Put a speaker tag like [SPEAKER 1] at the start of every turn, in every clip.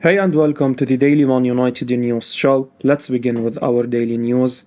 [SPEAKER 1] Hey and welcome to the Daily Man United News Show. Let's begin with our daily news.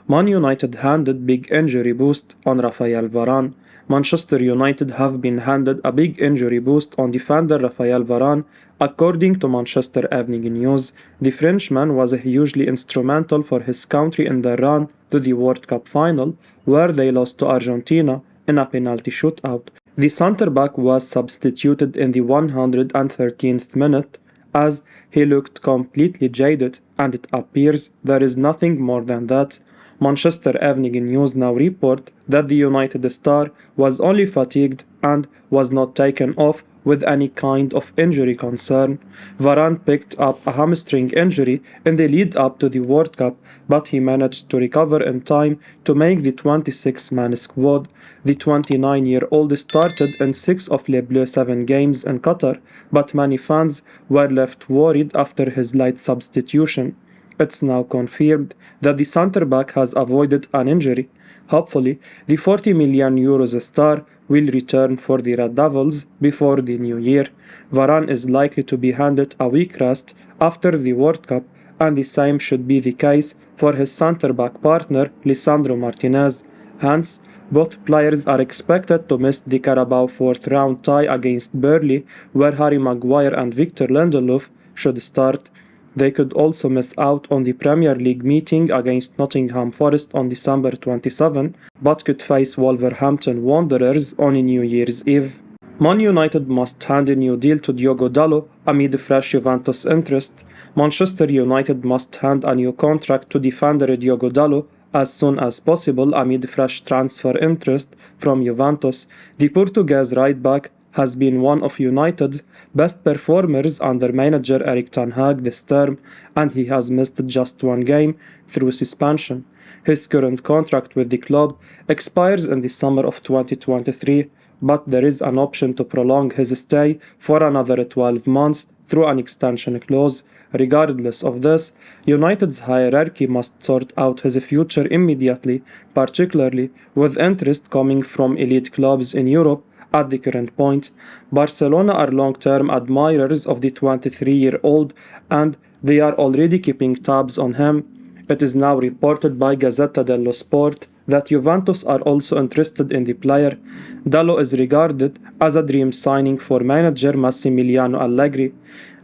[SPEAKER 1] Man United handed big injury boost on Raphael Varane. Manchester United have been handed a big injury boost on defender Raphael Varane. According to Manchester Evening News, the Frenchman was hugely instrumental for his country in their run to the World Cup final, where they lost to Argentina in a penalty shootout. The centre-back was substituted in the 113th minute as he looked completely jaded, and it appears there is nothing more than that. Manchester Evening News now report that the United star was only fatigued and was not taken off with any kind of injury concern. Varane picked up a hamstring injury in the lead up to the World Cup, but he managed to recover in time to make the 26-man squad. The 29-year-old started in 6 of Les Bleus' 7 games in Qatar, but many fans were left worried after his late substitution. It's now confirmed that the centre-back has avoided an injury. Hopefully, the €40 million star will return for the Red Devils before the new year. Varane is likely to be handed a week rest after the World Cup, and the same should be the case for his centre-back partner Lisandro Martinez. Hence, both players are expected to miss the Carabao fourth-round tie against Burnley, where Harry Maguire and Victor Lindelof should start. They could also miss out on the Premier League meeting against Nottingham Forest on December 27, but could face Wolverhampton Wanderers on New Year's Eve. Man United must hand a new deal to Diogo Dalot amid fresh Juventus interest. Manchester United must hand a new contract to defender Diogo Dalot as soon as possible amid fresh transfer interest from Juventus. The Portuguese right-back has been one of United's best performers under manager Erik ten Hag this term, and he has missed just one game through suspension. His current contract with the club expires in the summer of 2023, but there is an option to prolong his stay for another 12 months through an extension clause. Regardless of this, United's hierarchy must sort out his future immediately, particularly with interest coming from elite clubs in Europe. At the current point, Barcelona are long-term admirers of the 23-year-old, and they are already keeping tabs on him. It is now reported by Gazzetta dello Sport that Juventus are also interested in the player. Dalot is regarded as a dream signing for manager Massimiliano Allegri.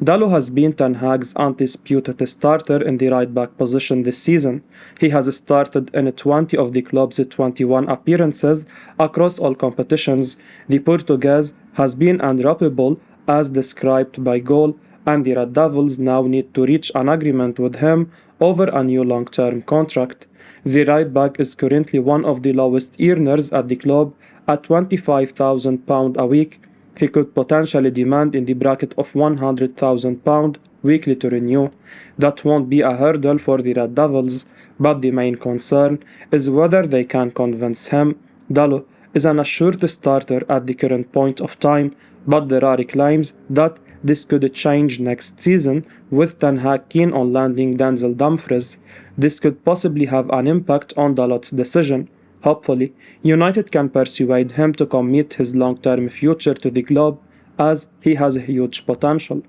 [SPEAKER 1] Dalot has been Ten Hag's undisputed starter in the right-back position this season. He has started in 20 of the club's 21 appearances across all competitions. The Portuguese has been undroppable as described by Goal, and the Red Devils now need to reach an agreement with him over a new long-term contract. The right-back is currently one of the lowest earners at the club at £25,000 a week. He could potentially demand in the bracket of £100,000 weekly to renew. That won't be a hurdle for the Red Devils, but the main concern is whether they can convince him. Dalot is an assured starter at the current point of time, but there are claims that this could change next season, with Ten Hag keen on landing Denzel Dumfries. This could possibly have an impact on Dalot's decision. Hopefully, United can persuade him to commit his long-term future to the club, as he has huge potential.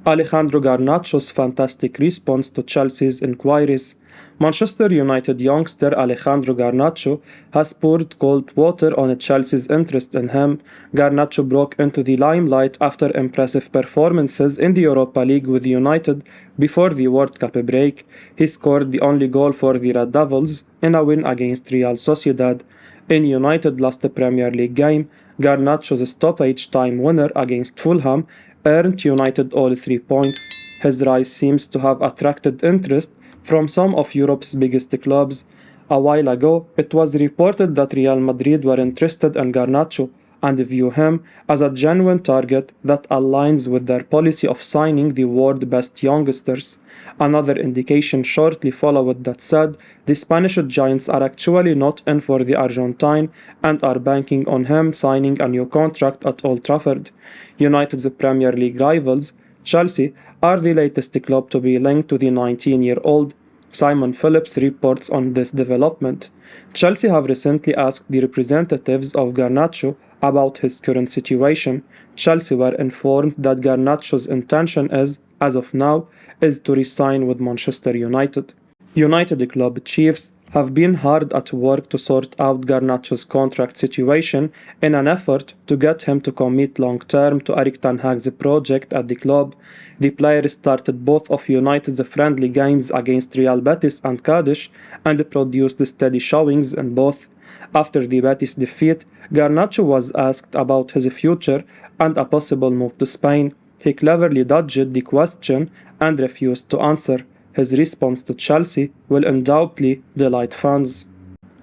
[SPEAKER 1] Alejandro Garnacho's fantastic response to Chelsea's enquiries. Manchester United youngster Alejandro Garnacho has poured cold water on Chelsea's interest in him. Garnacho broke into the limelight after impressive performances in the Europa League with United before the World Cup break. He scored the only goal for the Red Devils in a win against Real Sociedad. In United's last Premier League game, Garnacho's stoppage time winner against Fulham earned United all 3 points. His rise seems to have attracted interest from some of Europe's biggest clubs. A while ago, it was reported that Real Madrid were interested in Garnacho and view him as a genuine target that aligns with their policy of signing the world's best youngsters. Another indication shortly followed that said the Spanish giants are actually not in for the Argentine and are banking on him signing a new contract at Old Trafford. United's Premier League rivals, Chelsea, are the latest club to be linked to the 19-year-old. Simon Phillips reports on this development. Chelsea have recently asked the representatives of Garnacho about his current situation. Chelsea were informed that Garnacho's intention is as of now, is to re-sign with Manchester United. United club chiefs have been hard at work to sort out Garnacho's contract situation in an effort to get him to commit long-term to Erik ten Hag's project at the club. The player started both of United's friendly games against Real Betis and Cadiz and produced steady showings in both. After the Betis defeat, Garnacho was asked about his future and a possible move to Spain. He cleverly dodged the question and refused to answer. His response to Chelsea will undoubtedly delight fans.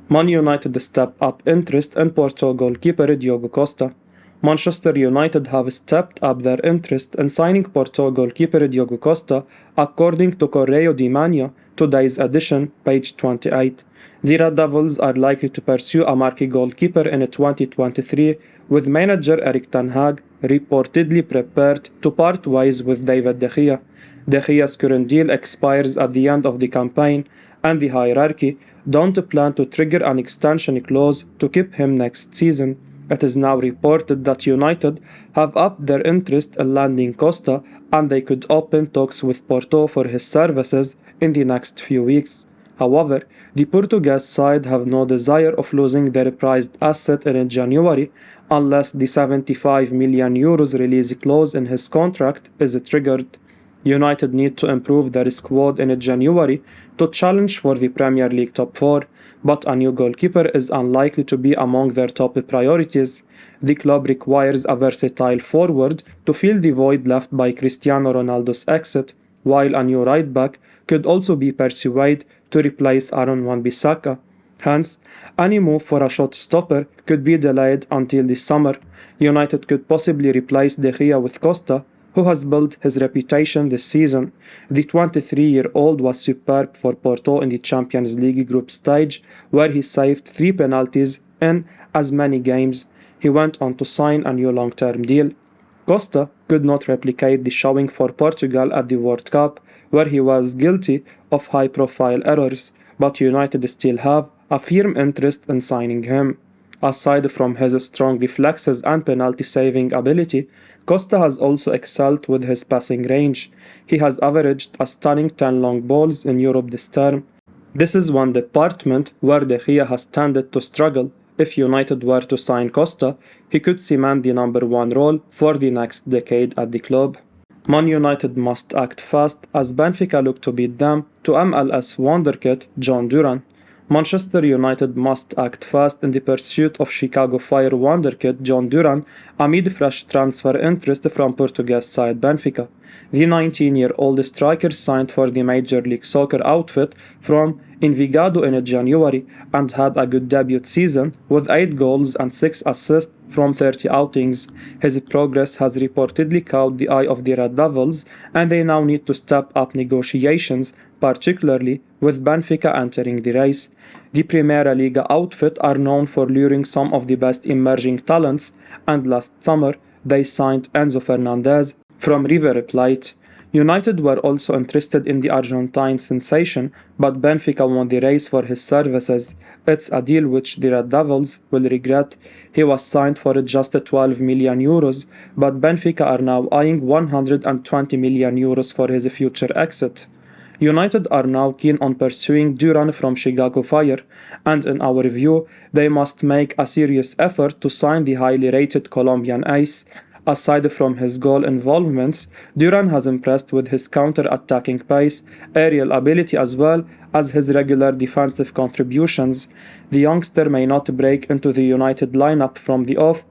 [SPEAKER 1] Man United step up interest in Porto goalkeeper Diogo Costa. Manchester United have stepped up their interest in signing Porto goalkeeper Diogo Costa, according to Correio di Mania, today's edition, page 28. The Red Devils are likely to pursue a marquee goalkeeper in 2023, with manager Erik ten Hag reportedly prepared to part ways with David De Gea. De Gea's current deal expires at the end of the campaign, and the hierarchy don't plan to trigger an extension clause to keep him next season. It is now reported that United have upped their interest in landing Costa, and they could open talks with Porto for his services in the next few weeks. However, the Portuguese side have no desire of losing their prized asset in January unless the €75 million release clause in his contract is triggered. United need to improve their squad in January to challenge for the Premier League top 4, but a new goalkeeper is unlikely to be among their top priorities. The club requires a versatile forward to fill the void left by Cristiano Ronaldo's exit, while a new right-back could also be pursued to replace Aaron Wan-Bissaka. Hence, any move for a shot stopper could be delayed until this summer. United could possibly replace De Gea with Costa, who has built his reputation this season. The 23-year-old was superb for Porto in the Champions League group stage, where he saved 3 penalties in as many games. He went on to sign a new long-term deal. Costa could not replicate the showing for Portugal at the World Cup, where he was guilty of high-profile errors, but United still have a firm interest in signing him. Aside from his strong reflexes and penalty-saving ability, Costa has also excelled with his passing range. He has averaged a stunning 10 long balls in Europe this term. This is one department where De Gea has tended to struggle. If United were to sign Costa, he could cement the number 1 role for the next decade at the club. Man United must act fast as Benfica look to beat them to MLS wonderkid John Duran. Manchester United must act fast in the pursuit of Chicago Fire wonderkid John Duran amid fresh transfer interest from Portuguese side Benfica. The 19-year-old striker signed for the Major League Soccer outfit from Envigado in January and had a good debut season with 8 goals and 6 assists from 30 outings. His progress has reportedly caught the eye of the Red Devils, and they now need to step up negotiations, particularly with Benfica entering the race. The Primera Liga outfit are known for luring some of the best emerging talents, and last summer they signed Enzo Fernandez from River Plate. United were also interested in the Argentine sensation, but Benfica won the race for his services. It's a deal which the Red Devils will regret. He was signed for just €12 million, but Benfica are now eyeing €120 million for his future exit. United are now keen on pursuing Duran from Chicago Fire, and in our view, they must make a serious effort to sign the highly rated Colombian ace. Aside from his goal involvements, Duran has impressed with his counter-attacking pace, aerial ability as well as his regular defensive contributions. The youngster may not break into the United lineup from the off,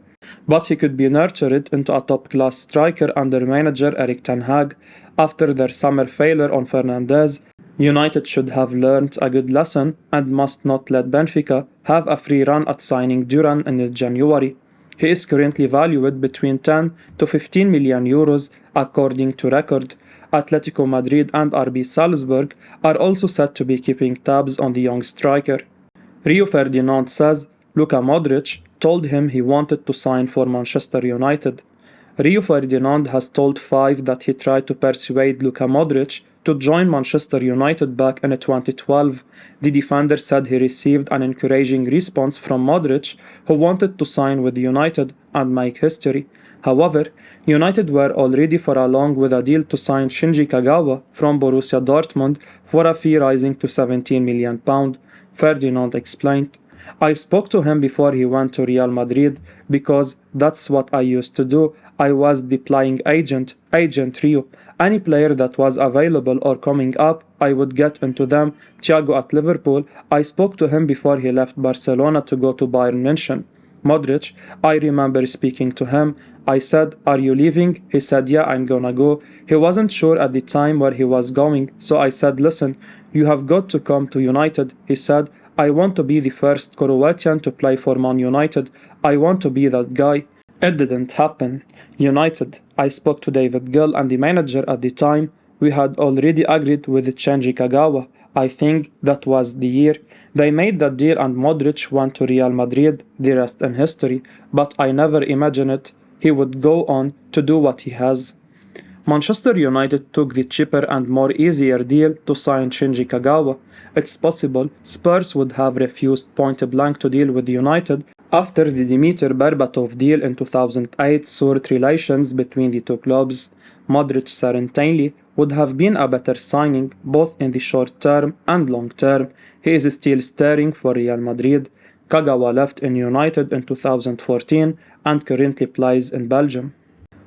[SPEAKER 1] but he could be nurtured into a top-class striker under manager Erik ten Hag. After their summer failure on Fernandez, United should have learned a good lesson and must not let Benfica have a free run at signing Duran in January. He is currently valued between 10 to 15 million euros according to record. Atletico Madrid and RB Salzburg are also said to be keeping tabs on the young striker. Rio Ferdinand says Luka Modric told him he wanted to sign for Manchester United. Rio Ferdinand has told 5 that he tried to persuade Luka Modric to join Manchester United back in 2012. The defender said he received an encouraging response from Modric, who wanted to sign with United and make history. However, United were already far along with a deal to sign Shinji Kagawa from Borussia Dortmund for a fee rising to £17 million. Ferdinand explained, I spoke to him before he went to Real Madrid because that's what I used to do. I was the playing agent, Agent Rio. Any player that was available or coming up, I would get into them. Thiago at Liverpool, I spoke to him before he left Barcelona to go to Bayern München. Modric, I remember speaking to him. I said, are you leaving? He said, yeah, I'm gonna go. He wasn't sure at the time where he was going, so I said, listen, you have got to come to United. He said, I want to be the first Croatian to play for Man United. I want to be that guy. It didn't happen. United. I spoke to David Gill and the manager at the time. We had already agreed with Shinji Kagawa. I think that was the year. They made that deal and Modric went to Real Madrid, the rest in history, but I never imagined he would go on to do what he has. Manchester United took the cheaper and more easier deal to sign Shinji Kagawa. It's possible Spurs would have refused point blank to deal with United after the Dimitar Berbatov deal in 2008 soured relations between the two clubs. Modric certainly would have been a better signing both in the short term and long term. He is still staring for Real Madrid. Kagawa left in United in 2014 and currently plays in Belgium.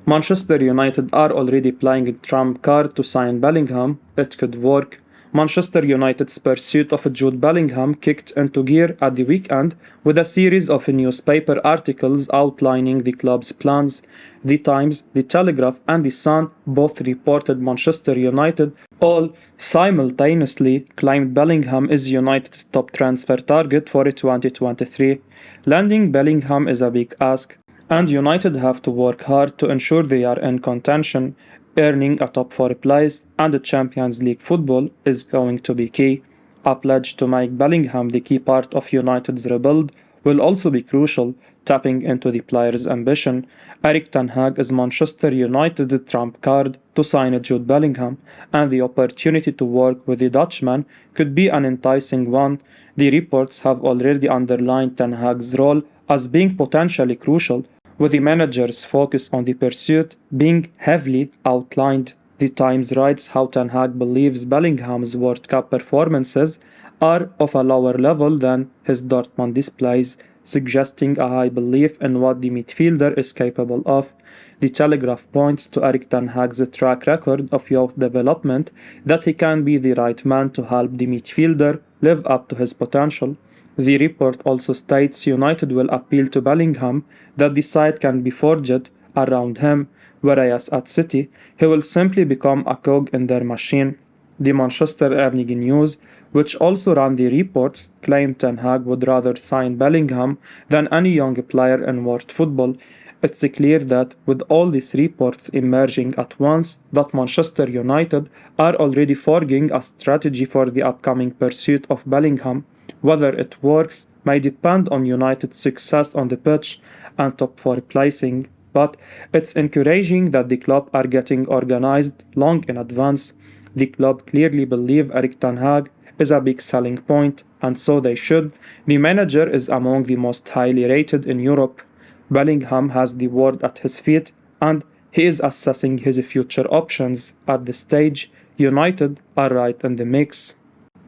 [SPEAKER 1] Manchester United are already playing a trump card to sign Bellingham. It could work. Manchester United's pursuit of Jude Bellingham kicked into gear at the weekend with a series of newspaper articles outlining the club's plans. The Times, The Telegraph and The Sun both reported Manchester United all simultaneously claimed Bellingham is United's top transfer target for 2023. Landing Bellingham is a big ask, and United have to work hard to ensure they are in contention. Earning a top 4 place and the Champions League football is going to be key. A pledge to make Bellingham the key part of United's rebuild will also be crucial, tapping into the player's ambition. Erik ten Hag is Manchester United's trump card to sign Jude Bellingham, and the opportunity to work with the Dutchman could be an enticing one. The reports have already underlined ten Hag's role as being potentially crucial, with the manager's focus on the pursuit being heavily outlined. The Times writes how Ten Hag believes Bellingham's World Cup performances are of a lower level than his Dortmund displays, suggesting a high belief in what the midfielder is capable of. The Telegraph points to Erik ten Hag's track record of youth development, that he can be the right man to help the midfielder live up to his potential. The report also states United will appeal to Bellingham that the side can be forged around him, whereas at City, he will simply become a cog in their machine. The Manchester Evening News, which also ran the reports, claimed Ten Hag would rather sign Bellingham than any young player in world football. It's clear that, with all these reports emerging at once, that Manchester United are already forging a strategy for the upcoming pursuit of Bellingham. Whether it works may depend on United's success on the pitch and top 4 placing, but it's encouraging that the club are getting organised long in advance. The club clearly believe Erik ten Hag is a big selling point, and so they should. The manager is among the most highly rated in Europe. Bellingham has the world at his feet, and he is assessing his future options. At this stage, United are right in the mix.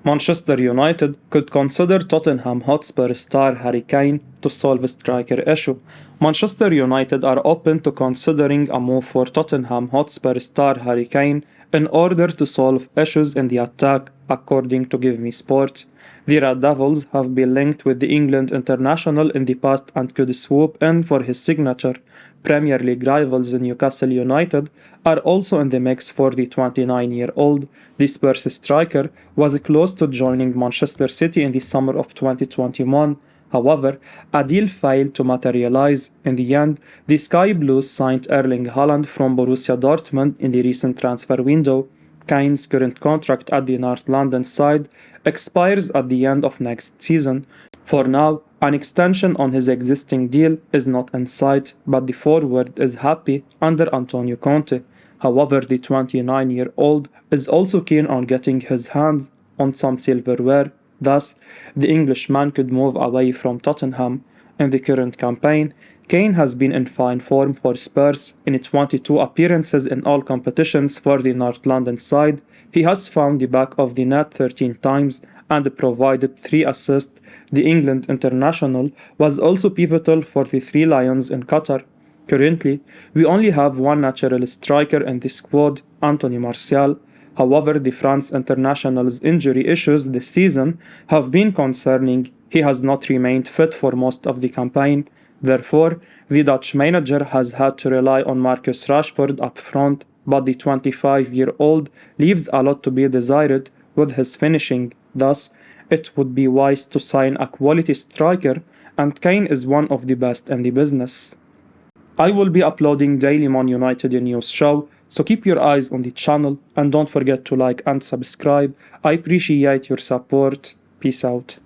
[SPEAKER 1] Manchester United could consider Tottenham Hotspur star Harry Kane to solve a striker issue. Manchester United are open to considering a move for Tottenham Hotspur star Harry Kane in order to solve issues in the attack, according to Give Me Sport. The Red Devils have been linked with the England international in the past and could swoop in for his signature. Premier League rivals Newcastle United are also in the mix for the 29-year-old. The Spurs striker was close to joining Manchester City in the summer of 2021. However, a deal failed to materialize. In the end, the Sky Blues signed Erling Haaland from Borussia Dortmund in the recent transfer window. Kane's current contract at the North London side expires at the end of next season. For now, an extension on his existing deal is not in sight, but the forward is happy under Antonio Conte. However, the 29-year-old is also keen on getting his hands on some silverware, thus, the Englishman could move away from Tottenham. In the current campaign, Kane has been in fine form for Spurs in 22 appearances in all competitions for the North London side. He has found the back of the net 13 times and provided 3 assists. The England international was also pivotal for the Three Lions in Qatar. Currently, we only have one natural striker in the squad, Anthony Martial. However, the France international's injury issues this season have been concerning. He has not remained fit for most of the campaign. Therefore, the Dutch manager has had to rely on Marcus Rashford up front, but the 25-year-old leaves a lot to be desired with his finishing. Thus, it would be wise to sign a quality striker, and Kane is one of the best in the business. I will be uploading daily Man United news show, so keep your eyes on the channel and don't forget to like and subscribe. I appreciate your support. Peace out.